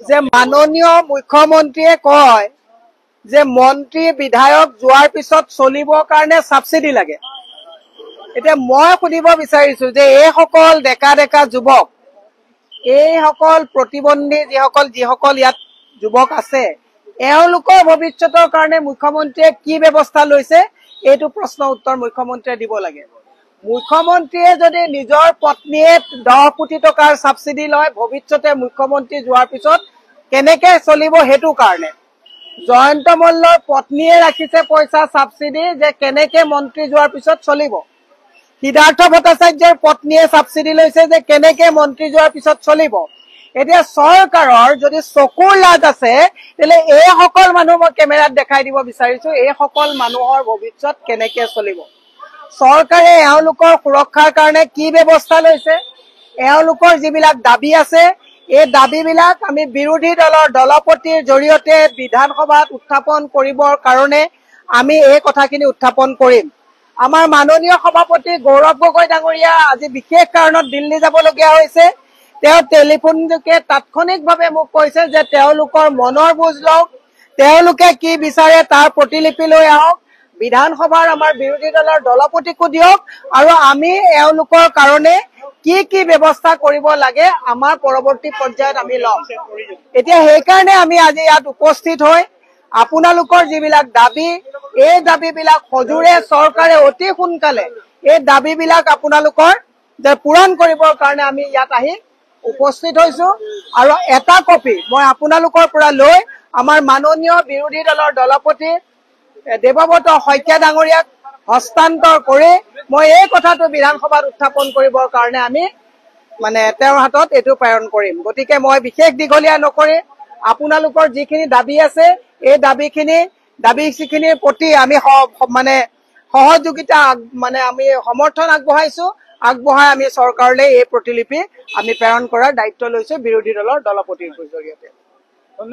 যে মাননীয় মুখ্যমন্ত্ৰীয়ে কয় যে মন্ত্ৰী বিধায়ক যোৱাৰ পিছত চলিবৰ কাৰণে সাবসিডি লাগে। এতিয়া মই সুধিব বিচাৰিছো যে এইসকল ডেকা ডেকা যুৱক, এইসকল প্ৰতিবন্ধী যিসকল ইয়াত যুৱক আছে, এওঁলোকৰ ভৱিষ্যতৰ কাৰণে মুখ্যমন্ত্ৰীয়ে কি ব্যৱস্থা লৈছে, এইটো প্ৰশ্ন উত্তৰ মুখ্যমন্ত্ৰীয়ে দিব লাগে। মুখ্যমন্ত্ৰীয়ে যদি নিজৰ পত্নীয়ে 10 কোটি টকাৰ সাবসিডি লয়, ভৱিষ্যতে মুখ্যমন্ত্ৰী যোৱাৰ পিছত কেনেকে চলিব সেইটো কাৰণে। জয়ন্ত মল্লৰ পত্নীয়ে ৰাখিছে পইচা সাবসিডি, যে কেনেকে মন্ত্ৰী যোৱাৰ পিছত চলিব। সিদ্ধাৰ্থ ভট্টাচাৰ্যৰ পত্নীয়ে সাবসিডি লৈছে, যে কেনেকে মন্ত্ৰী যোৱাৰ পিছত চলিব। এতিয়া চৰকাৰৰ যদি চকুৰ লাজ আছে, তেলে এইসকল মানুহ মই কেমেৰাত দেখাই দিব বিচাৰিছো, এইসকল মানুহৰ ভৱিষ্যত কেনেকে চলিব। চৰকাৰে এওঁলোকৰ সুৰক্ষাৰ কাৰণে কি ব্যৱস্থা লৈছে, এওঁলোকৰ যিবিলাক দাবী আছে, এই দাবীবিলাক আমি বিৰোধী দলৰ দলপতিৰ জৰিয়তে বিধানসভাত উত্থাপন কৰিবৰ কাৰণে আমি এই কথাখিনি উত্থাপন কৰিম। আমাৰ মাননীয় সভাপতি গৌৰৱ গগৈ ডাঙৰীয়া আজি বিশেষ কাৰণত দিল্লী যাবলগীয়া হৈছে। তেওঁ টেলিফোনযোগে তাৎক্ষণিকভাৱে মোক কৈছে যে তেওঁলোকৰ মনৰ বুজ লওক, তেওঁলোকে কি বিচাৰে তাৰ প্ৰতিলিপি লৈ আহক, বিধানসভাৰ আমাৰ বিৰোধী দলৰ দলপতিকো দিয়ক, আৰু আমি এওঁলোকৰ কাৰণে কি কি ব্যৱস্থা কৰিব লাগে আমাৰ পৰৱৰ্তী পৰ্যায়ত আমি লম। এতিয়া সেইকাৰণে আমি আজি ইয়াত উপস্থিত হৈ আপোনালোকৰ যিবিলাক দাবী, এই দাবীবিলাক সজোৰে চৰকাৰে অতি সোনকালে এই দাবীবিলাক আপোনালোকৰ যে পূৰণ কৰিবৰ কাৰণে আমি ইয়াত আহি উপস্থিত হৈছো। আৰু এটা কপি মই আপোনালোকৰ পৰা লৈ আমাৰ মাননীয় বিৰোধী দলৰ দলপতি দেৱব্ৰত শইকীয়া ডাঙৰীয়াক হস্তান্তৰ কৰি মই এই কথাটো বিধানসভাত উত্থাপন কৰিবৰ কাৰণে আমি তেওঁৰ হাতত এইটো প্ৰেৰণ কৰিম। গতিকে মই বিশেষ দীঘলীয়া নকৰি আপোনালোকৰ যিখিনি দাবী আছে, এই দাবীখিনিৰ প্ৰতি আমি সহযোগিতা আমি সমৰ্থন আগবঢ়াই আমি চৰকাৰলৈ এই প্ৰতিলিপি আমি প্ৰেৰণ কৰাৰ দায়িত্ব লৈছো বিৰোধী দলৰ দলপতিৰ জৰিয়তে।